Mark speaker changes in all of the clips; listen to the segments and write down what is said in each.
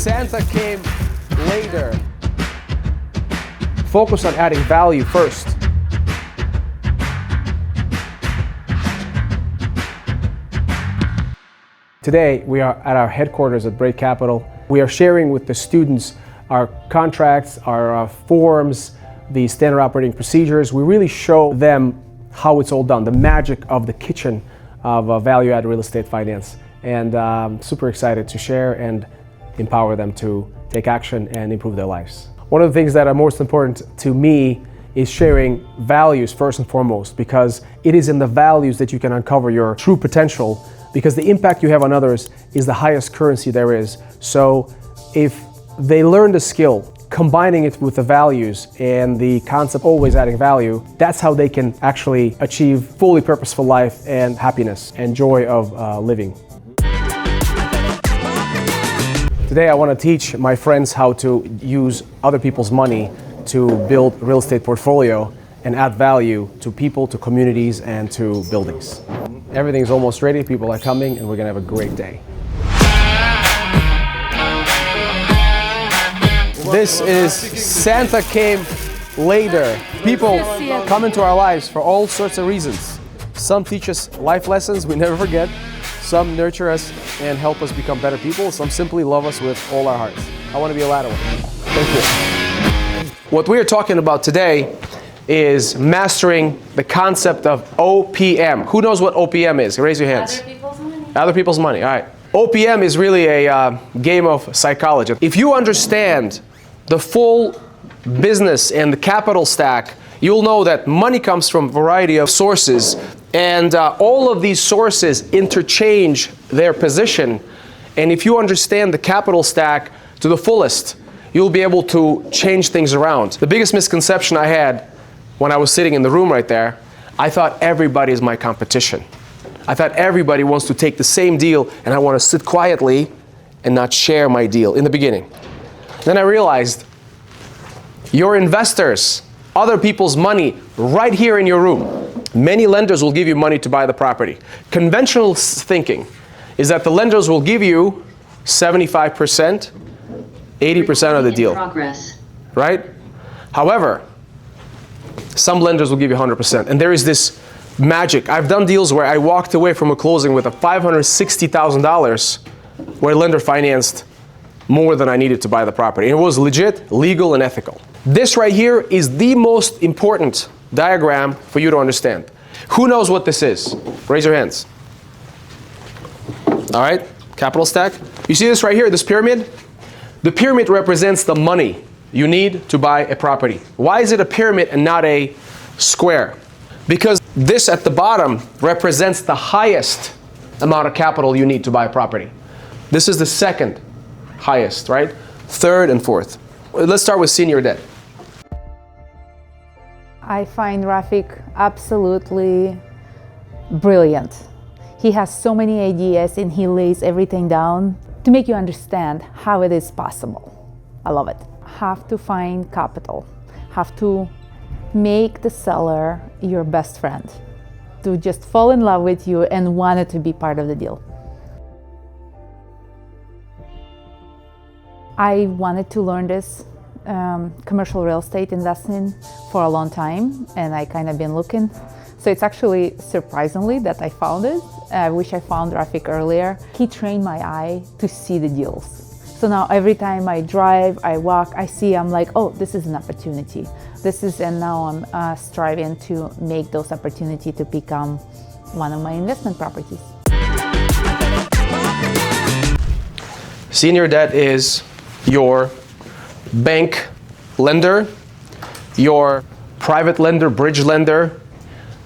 Speaker 1: Santa came later. Focus on adding value first. Today, we are at our headquarters at Brait Capital. We are sharing with the students our contracts, our forms, the standard operating procedures. We really show them how it's all done, the magic of the kitchen of value-added real estate finance. And I'm super excited to share and empower them to take action and improve their lives. One of the things that are most important to me is sharing values first and foremost, because it is in the values that you can uncover your true potential, because the impact you have on others is the highest currency there is. So if they learn the skill, combining it with the values and the concept always adding value, that's how they can actually achieve fully purposeful life and happiness and joy of living. Today I want to teach my friends how to use other people's money to build a real estate portfolio and add value to people, to communities, and to buildings. Everything's almost ready, people are coming, and we're gonna have a great day. This is Santa came later. People come into our lives for all sorts of reasons. Some teach us life lessons we never forget. Some nurture us and help us become better people. Some simply love us with all our hearts. I want to be a latter one. Thank you. What we are talking about today is mastering the concept of OPM. Who knows what OPM is? Raise your hands.
Speaker 2: Other people's money.
Speaker 1: Other people's money. All right. OPM is really a game of psychology. If you understand the full business and the capital stack, you'll know that money comes from a variety of sources, and all of these sources interchange their position. And if you understand the capital stack to the fullest, you'll be able to change things around. The biggest misconception I had when I was sitting in the room right there, I thought everybody is my competition. I thought everybody wants to take the same deal, and I want to sit quietly and not share my deal in the beginning. Then I realized your investors, other people's money right here in your room. Many lenders will give you money to buy the property. Conventional thinking is that the lenders will give you 75%, 80% of the deal. Right? However, some lenders will give you 100%. And there is this magic. I've done deals where I walked away from a closing with a $560,000 where a lender financed more than I needed to buy the property. And it was legit, legal, and ethical. This right here is the most important diagram for you to understand. Who knows what this is? Raise your hands. All right, capital stack. You see this right here, this pyramid? The pyramid represents the money you need to buy a property. Why is it a pyramid and not a square? Because this at the bottom represents the highest amount of capital you need to buy a property. This is the second highest, right? Third and fourth. Let's start with senior debt.
Speaker 3: I find Rafik absolutely brilliant. He has so many ideas and he lays everything down to make you understand how it is possible. I love it. Have to find capital. Have to make the seller your best friend. To just fall in love with you and want it to be part of the deal. I wanted to learn this commercial real estate investing for a long time, and I kind of been looking. So it's actually surprisingly that I found it. I wish I found Rafik earlier. He trained my eye to see the deals. So now every time I drive, I walk, I see, I'm like, oh, this is an opportunity. And now I'm striving to make those opportunities to become one of my investment properties.
Speaker 1: Senior debt is your bank lender, your private lender, bridge lender,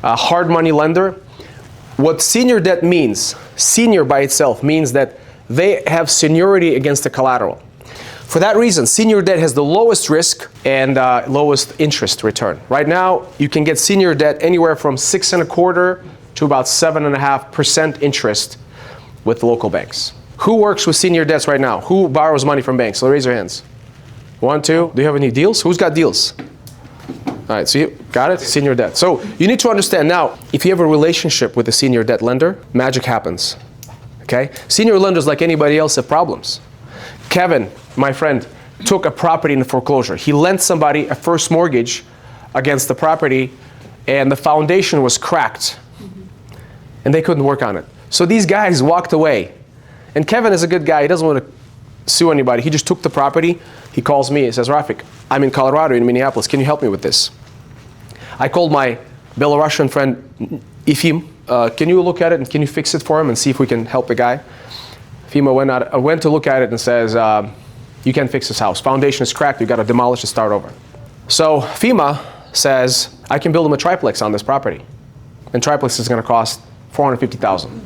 Speaker 1: hard money lender. What senior debt means, senior by itself means that they have seniority against the collateral. For that reason, senior debt has the lowest risk and lowest interest return. Right now, you can get senior debt anywhere from 6.25% to about 7.5% interest with local banks. Who works with senior debts right now? Who borrows money from banks? So raise your hands. 1, 2. Do you have any deals? Who's got deals? All right, so you got it? Senior debt. So you need to understand now, if you have a relationship with a senior debt lender, magic happens. Okay? Senior lenders, like anybody else, have problems. Kevin, my friend, took a property in foreclosure. He lent somebody a first mortgage against the property, and the foundation was cracked. And they couldn't work on it. So these guys walked away. And Kevin is a good guy. He doesn't want to sue anybody. He just took the property. He calls me. He says, Rafik, I'm in Colorado, in Minneapolis. Can you help me with this? I called my Belarusian friend, Efim. Can you look at it and can you fix it for him and see if we can help the guy? Fima went to look at it and says, you can't fix this house. Foundation is cracked. You got to demolish and start over. So Fima says, I can build him a triplex on this property. And triplex is going to cost $450,000.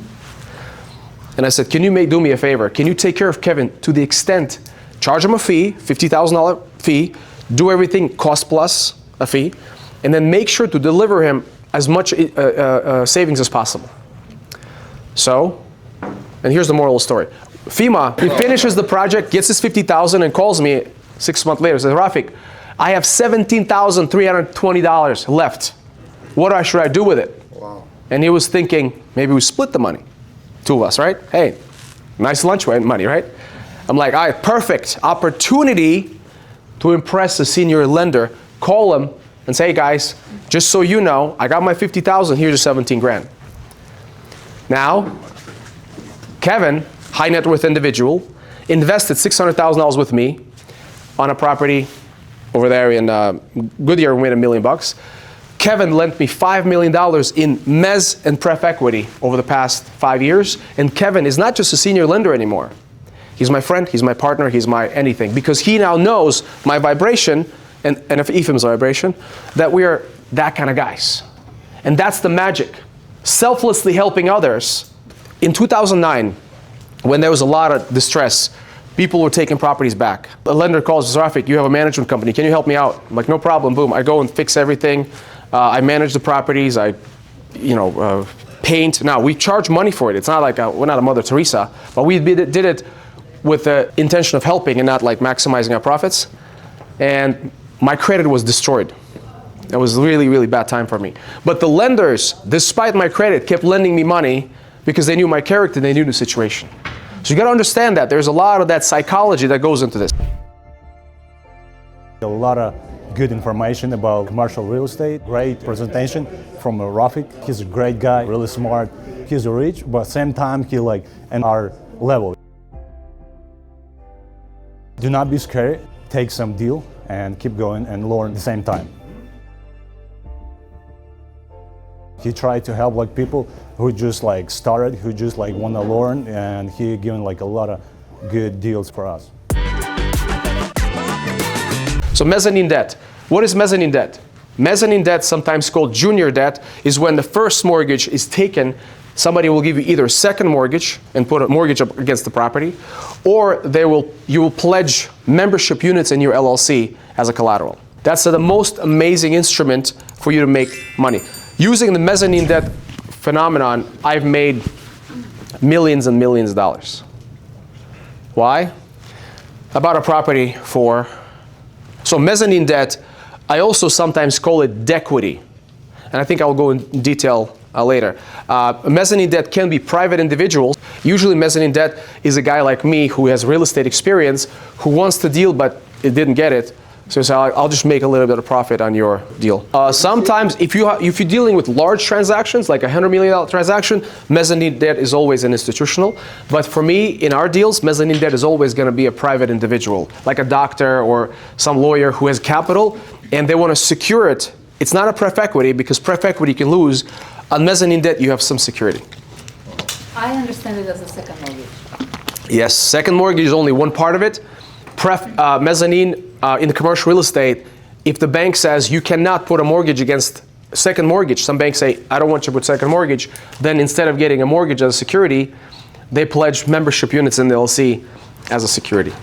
Speaker 1: And I said, can you do me a favor? Can you take care of Kevin to the extent, charge him a fee, $50,000 fee, do everything cost plus a fee, and then make sure to deliver him as much savings as possible. So, and here's the moral of the story. Fima, he finishes the project, gets his $50,000 and calls me 6 months later, says, Rafik, I have $17,320 left. What should I do with it?
Speaker 2: Wow.
Speaker 1: And he was thinking, maybe we split the money. Two of us, right? Hey, nice lunch money, right? I'm like, all right, perfect opportunity to impress a senior lender. Call him and say, hey guys, just so you know, I got my $50,000, here's your 17 grand. Now, Kevin, high net worth individual, invested $600,000 with me on a property over there in Goodyear. We made $1 million. Kevin lent me $5 million in mezz and pref equity over the past 5 years. And Kevin is not just a senior lender anymore. He's my friend, he's my partner, he's my anything. Because he now knows my vibration, and if Efim's vibration, that we are that kind of guys. And that's the magic. Selflessly helping others. In 2009, when there was a lot of distress, people were taking properties back. A lender calls, Rafik, you have a management company, can you help me out? I'm like, no problem, boom. I go and fix everything. I manage the properties, I paint. Now, we charge money for it. It's not like, we're not a Mother Teresa, but we did it with the intention of helping and not like maximizing our profits. And my credit was destroyed. It was a really, really bad time for me. But the lenders, despite my credit, kept lending me money because they knew my character, they knew the situation. So you got to understand that there's a lot of that psychology that goes into this.
Speaker 4: A lot of good information about commercial real estate, great presentation from Rafik. He's a great guy, really smart. He's rich, but at the same time, he like in our level. Do not be scared, take some deal and keep going and learn at the same time. He tried to help like people who just like started, who just like want to learn, and he given like a lot of good deals for us.
Speaker 1: So mezzanine debt. What is mezzanine debt? Mezzanine debt, sometimes called junior debt, is when the first mortgage is taken. Somebody will give you either a second mortgage and put a mortgage up against the property, or you will pledge membership units in your LLC as a collateral. That's the most amazing instrument for you to make money. Using the mezzanine debt phenomenon, I've made millions and millions of dollars. Why? I bought a property for, so mezzanine debt, I also sometimes call it dequity. And I think I'll go in detail later. Mezzanine debt can be private individuals. Usually mezzanine debt is a guy like me who has real estate experience, who wants to deal but it didn't get it. So I'll just make a little bit of profit on your deal. Sometimes if you're dealing with large transactions, like a $100 million transaction, mezzanine debt is always an institutional. But for me, in our deals, mezzanine debt is always going to be a private individual, like a doctor or some lawyer who has capital, and they want to secure it. It's not a pref equity, because pref equity you can lose. On mezzanine debt, you have some security.
Speaker 3: I understand it as a second mortgage.
Speaker 1: Yes, second mortgage is only one part of it. Mezzanine in the commercial real estate, if the bank says you cannot put a mortgage against a second mortgage, some banks say, I don't want you to put second mortgage, then instead of getting a mortgage as a security, they pledge membership units in the LLC as a security.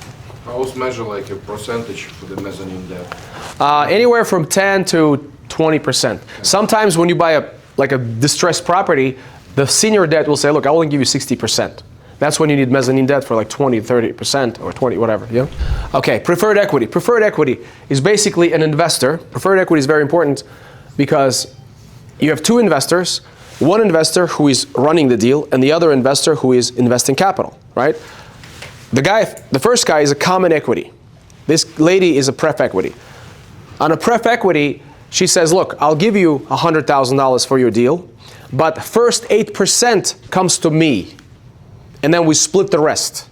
Speaker 2: I always measure like a percentage for the mezzanine debt.
Speaker 1: Anywhere from 10 to 20%. Sometimes when you buy a distressed property, the senior debt will say, look, I will only give you 60%. That's when you need mezzanine debt for like 20, 30% or 20, whatever, yeah? Okay, preferred equity. Preferred equity is basically an investor. Preferred equity is very important because you have two investors, one investor who is running the deal and the other investor who is investing capital, right? The first guy is a common equity. This lady is a pref equity. On a pref equity, she says, look, I'll give you $100,000 for your deal, but first 8% comes to me, and then we split the rest.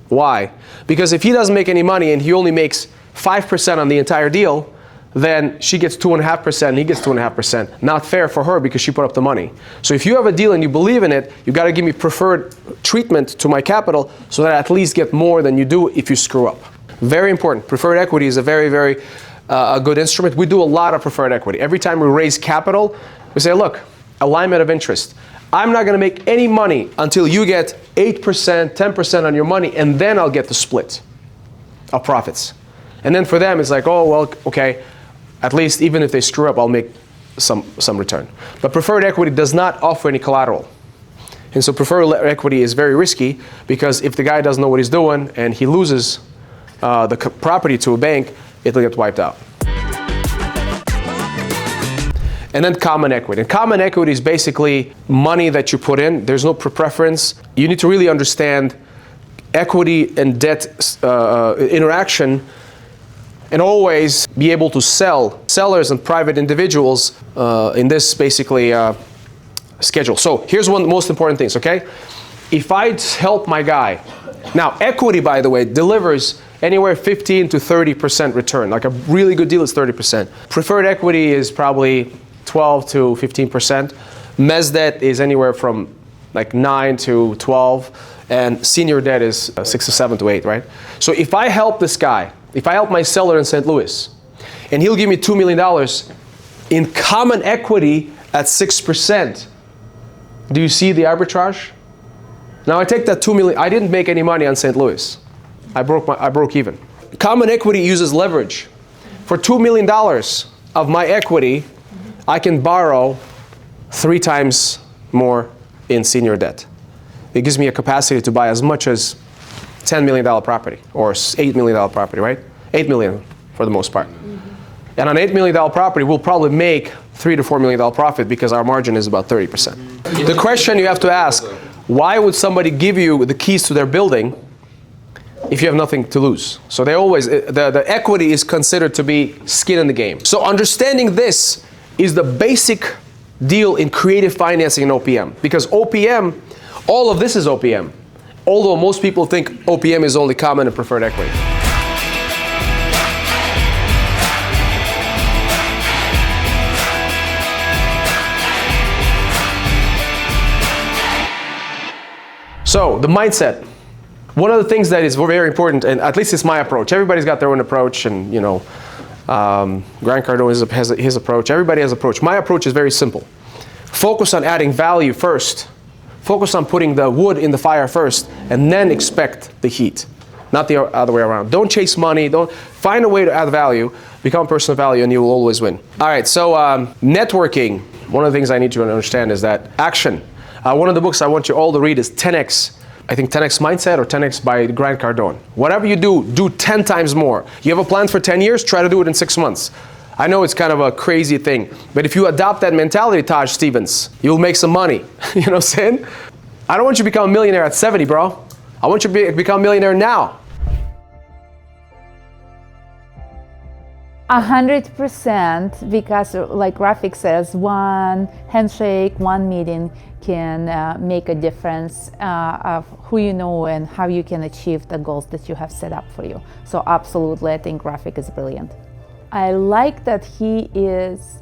Speaker 1: Why? Because if he doesn't make any money and he only makes 5% on the entire deal, then she gets 2.5% and he gets 2.5%. Not fair for her because she put up the money. So if you have a deal and you believe in it, you got to give me preferred treatment to my capital so that I at least get more than you do if you screw up. Very important. Preferred equity is a very, very good instrument. We do a lot of preferred equity. Every time we raise capital, we say, look, alignment of interest. I'm not going to make any money until you get 8%, 10% on your money, and then I'll get the split of profits. And then for them, it's like, oh, well, okay, at least even if they screw up, I'll make some return. But preferred equity does not offer any collateral. And so preferred equity is very risky because if the guy doesn't know what he's doing and he loses the property to a bank, it'll get wiped out. And then common equity. And common equity is basically money that you put in. There's no preference. You need to really understand equity and debt interaction and always be able to sell sellers and private individuals in this basically schedule. So here's one of the most important things, okay? If I help my guy, now equity, by the way, delivers anywhere 15 to 30% return. Like a really good deal is 30%. Preferred equity is probably 12 to 15%. Mezz debt is anywhere from like 9 to 12, and senior debt is 6 to 7 to 8, right? So if I help this guy, if I help my seller in St. Louis, and he'll give me $2 million in common equity at 6%, do you see the arbitrage? Now I take that $2 million. I didn't make any money on St. Louis. I broke even. Common equity uses leverage. For $2 million of my equity, I can borrow 3 times more in senior debt. It gives me a capacity to buy as much as $10 million property or $8 million property, right? $8 million for the most part. And on $8 million property, we'll probably make $3 to $4 million profit because our margin is about 30%. The question you have to ask, why would somebody give you the keys to their building if you have nothing to lose? So they always, the equity is considered to be skin in the game. So understanding this is the basic deal in creative financing in OPM. Because OPM, all of this is OPM. Although most people think OPM is only common and preferred equity. So the mindset. One of the things that is very important, and at least it's my approach. Everybody's got their own approach, and you know, Grant Cardone has his approach. Everybody has an approach. My approach is very simple. Focus on adding value first. Focus on putting the wood in the fire first, and then expect the heat, not the other way around. Don't chase money. Don't find a way to add value. Become a person of value, and you will always win. All right. So networking. One of the things I need to understand is that action. One of the books I want you all to read is 10x. I think 10x Mindset or 10x by Grant Cardone. Whatever you do 10 times more. You have a plan for 10 years, try to do it in 6 months. I know it's kind of a crazy thing, but if you adopt that mentality, Taj Stevens, you'll make some money. You know what I'm saying? I don't want you to become a millionaire at 70, bro. I want you to become a millionaire now.
Speaker 3: 100%, because like Rafik says, one handshake, one meeting can make a difference of who you know and how you can achieve the goals that you have set up for you. So absolutely, I think Rafik is brilliant. I like that he is,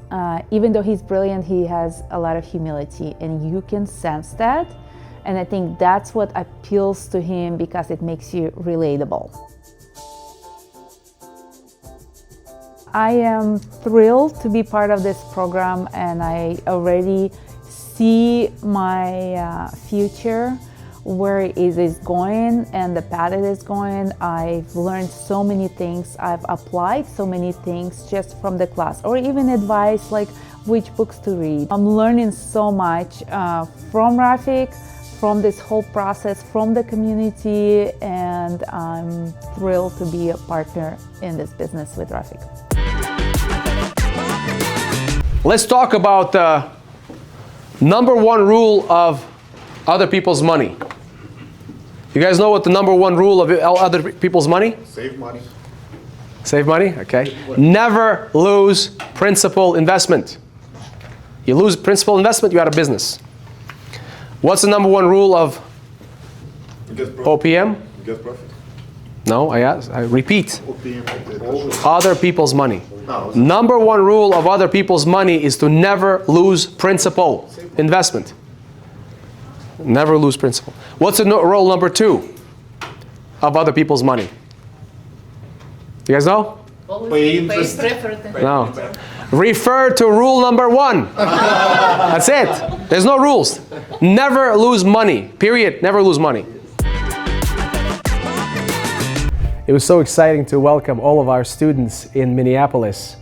Speaker 3: even though he's brilliant, he has a lot of humility, and you can sense that. And I think that's what appeals to him because it makes you relatable. I am thrilled to be part of this program, and I already see my future, where it is going and the path it is going. I've learned so many things. I've applied so many things just from the class, or even advice like which books to read. I'm learning so much from Rafik, from this whole process, from the community, and I'm thrilled to be a partner in this business with Rafik.
Speaker 1: Let's talk about the number one rule of other people's money. You guys know what the number one rule of other people's money?
Speaker 2: Save money.
Speaker 1: Save money? Okay. Never lose principal investment. You lose principal investment, you're out of business. What's the number one rule of OPM?
Speaker 2: Get profit.
Speaker 1: No, I repeat.
Speaker 2: OPM.
Speaker 1: Other people's money.
Speaker 2: No.
Speaker 1: Number one rule of other people's money is to never lose principal investment. Never lose principal. What's the rule number two of other people's money? You guys know?
Speaker 2: Pay interest.
Speaker 1: No. Refer to rule number one. That's it. There's no rules. Never lose money. Period. Never lose money. It was so exciting to welcome all of our students in Minneapolis.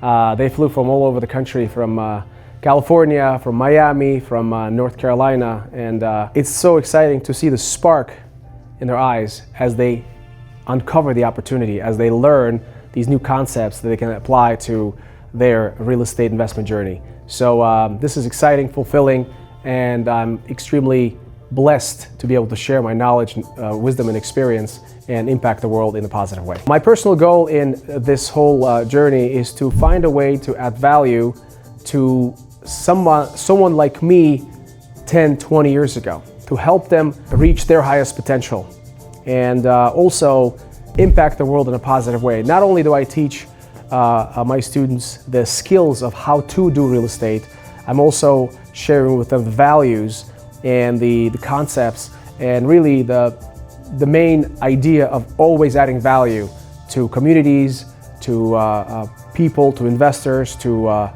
Speaker 1: They flew from all over the country, from California, from Miami, from North Carolina, and it's so exciting to see the spark in their eyes as they uncover the opportunity, as they learn these new concepts that they can apply to their real estate investment journey. So this is exciting, fulfilling, and I'm extremely blessed to be able to share my knowledge, wisdom, and experience and impact the world in a positive way. My personal goal in this whole journey is to find a way to add value to someone like me 10, 20 years ago, to help them reach their highest potential and also impact the world in a positive way. Not only do I teach my students the skills of how to do real estate, I'm also sharing with them the values and the concepts and really the main idea of always adding value to communities, to people, to investors, to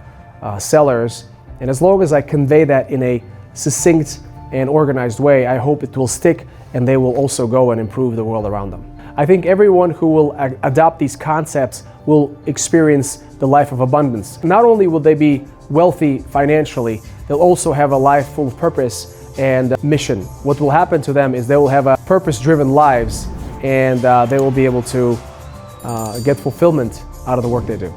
Speaker 1: sellers. And as long as I convey that in a succinct and organized way, I hope it will stick and they will also go and improve the world around them. I think everyone who will adopt these concepts will experience the life of abundance. Not only will they be wealthy financially, they'll also have a life full of purpose and mission. What will happen to them is they will have a purpose-driven lives and they will be able to get fulfillment out of the work they do.